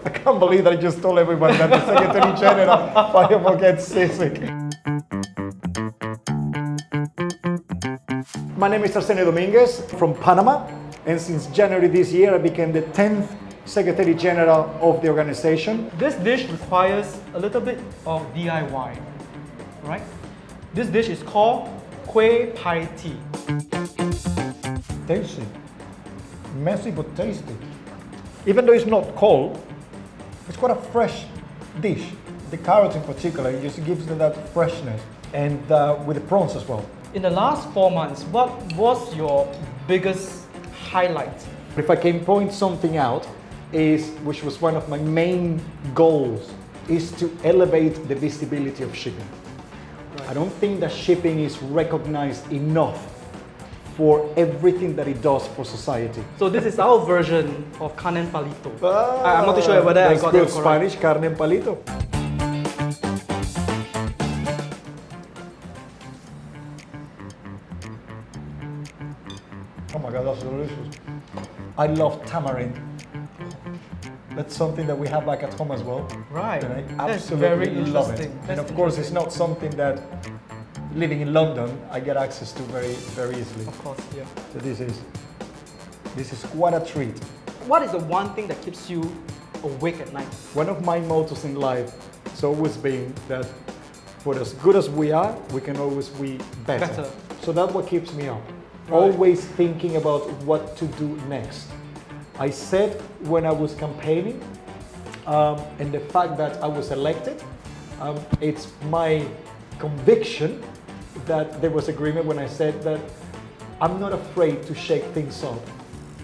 I can't believe that I just told everybody that the Secretary General finally gets seasick. My name is Arsenio Dominguez from Panama, and since January this year I became the 10th Secretary General of the organization. This dish requires a little bit of DIY, right? This dish is called Kueh Pai Tea. Tasty. Messy but tasty. Even though it's not cold, it's quite a fresh dish. The carrot in particular just gives it that freshness, and with the prawns as well. In the last 4 months, what was your biggest highlight? If I can point something out, which was one of my main goals, is to elevate the visibility of shipping. Right. I don't think that shipping is recognized enough for everything that it does for society. So this is our version of carne en palito. I'm not too sure whether I got good that correct. Spanish, carne en palito. Oh my God, that's delicious. I love tamarind. That's something that we have back at home as well. Right. And I That's absolutely very love it. interesting. And That's of course, it's interesting. not something that living in London I get access to very, very easily. Of course, yeah. So this is quite a treat. What is the one thing that keeps you awake at night? One of my mottos in life has always been that for as good as we are, we can always be better. Better. So that's what keeps me up. Right. Always thinking about what to do next. I said when I was campaigning, and the fact that I was elected, it's my conviction that there was agreement when I said that I'm not afraid to shake things up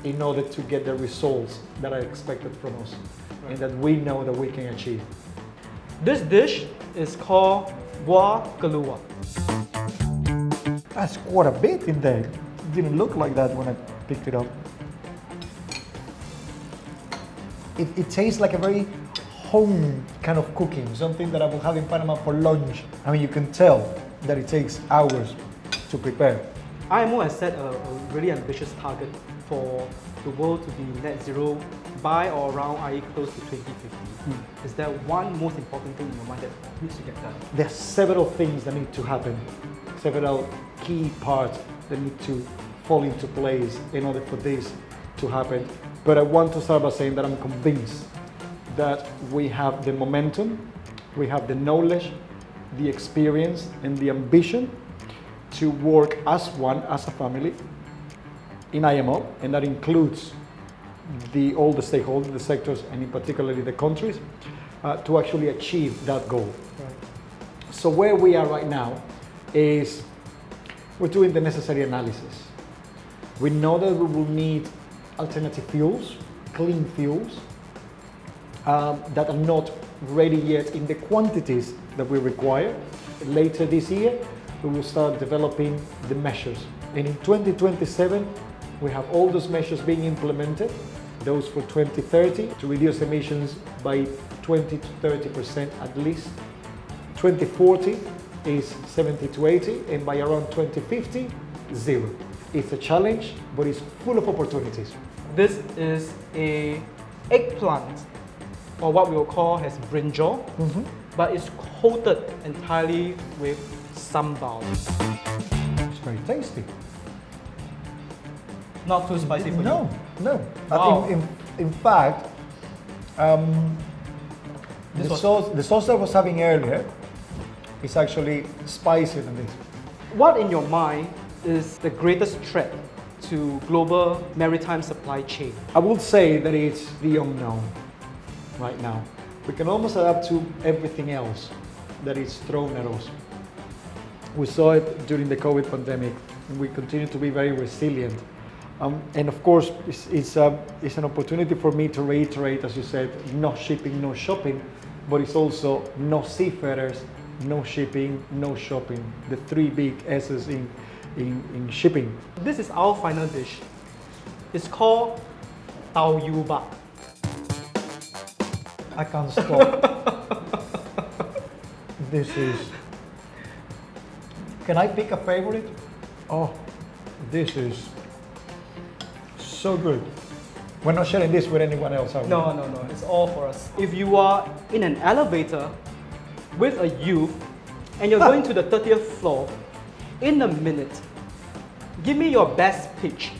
in order to get the results that I expected from us, Right. and that we know that we can achieve. This dish is called buah kelua. That's quite a bit in there. It didn't look like that when I picked it up. It tastes like a very home kind of cooking, something that I will have in Panama for lunch. I mean, you can tell that it takes hours to prepare. IMO has set a really ambitious target for the world to be net zero by or around, i.e. close to 2050. Is there one most important thing in your mind that needs to get done? There are several things that need to happen, several key parts that need to fall into place in order for this to happen. But I want to start by saying that I'm convinced that we have the momentum, we have the knowledge, the experience, and the ambition to work as one, as a family, in IMO, and that includes all the stakeholders, the sectors, and in particularly the countries, to actually achieve that goal. Right. So where we are right now is we're doing the necessary analysis. We know that we will need alternative fuels, clean fuels, that are not ready yet in the quantities that we require. Later this year, we will start developing the measures. And in 2027, we have all those measures being implemented, those for 2030, to reduce emissions by 20 to 30% at least. 2040 is 70 to 80, and by around 2050, zero. It's a challenge, but it's full of opportunities. This is a eggplant, or what we will call as brinjal, but it's coated entirely with sambal. It's very tasty. Not too spicy for No, you? no. Wow. In fact, This the sauce that I was having earlier is actually spicier than this. What in your mind is the greatest threat to global maritime supply chain? I would say that it's the unknown right now. We can almost adapt to everything else that is thrown at us. We saw it during the COVID pandemic, and we continue to be very resilient. And of course, it's an opportunity for me to reiterate, as you said, no shipping, no shopping, but it's also no seafarers, no shipping, no shopping. The three big S's in shipping. This is our final dish. It's called tau yu ba. I can't stop. This is. Can I pick a favorite? Oh, this is so good. We're not sharing this with anyone else, are we? No, no, no. It's all for us. If you are in an elevator with a youth and you're going to the 30th floor in a minute, give me your best pitch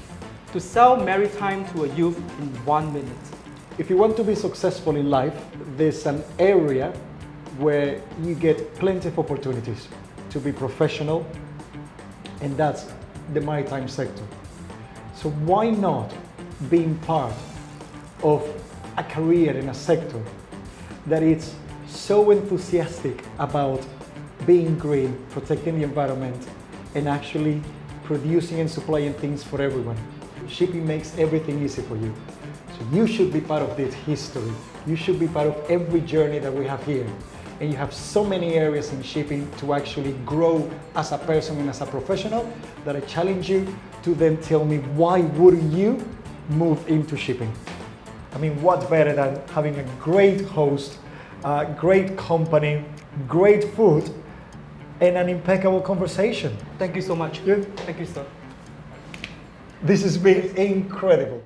to sell maritime to a youth in 1 minute. If you want to be successful in life, there's an area where you get plenty of opportunities to be professional, and that's the maritime sector. So why not being part of a career in a sector that is so enthusiastic about being green, protecting the environment, and actually producing and supplying things for everyone. Shipping makes everything easy for you. So you should be part of this history. You should be part of every journey that we have here. And you have so many areas in shipping to actually grow as a person and as a professional that I challenge you to then tell me, why would you move into shipping? I mean, what's better than having a great host, a great company, great food, and an impeccable conversation? Thank you so much. Yeah. Thank you, sir. This has been incredible.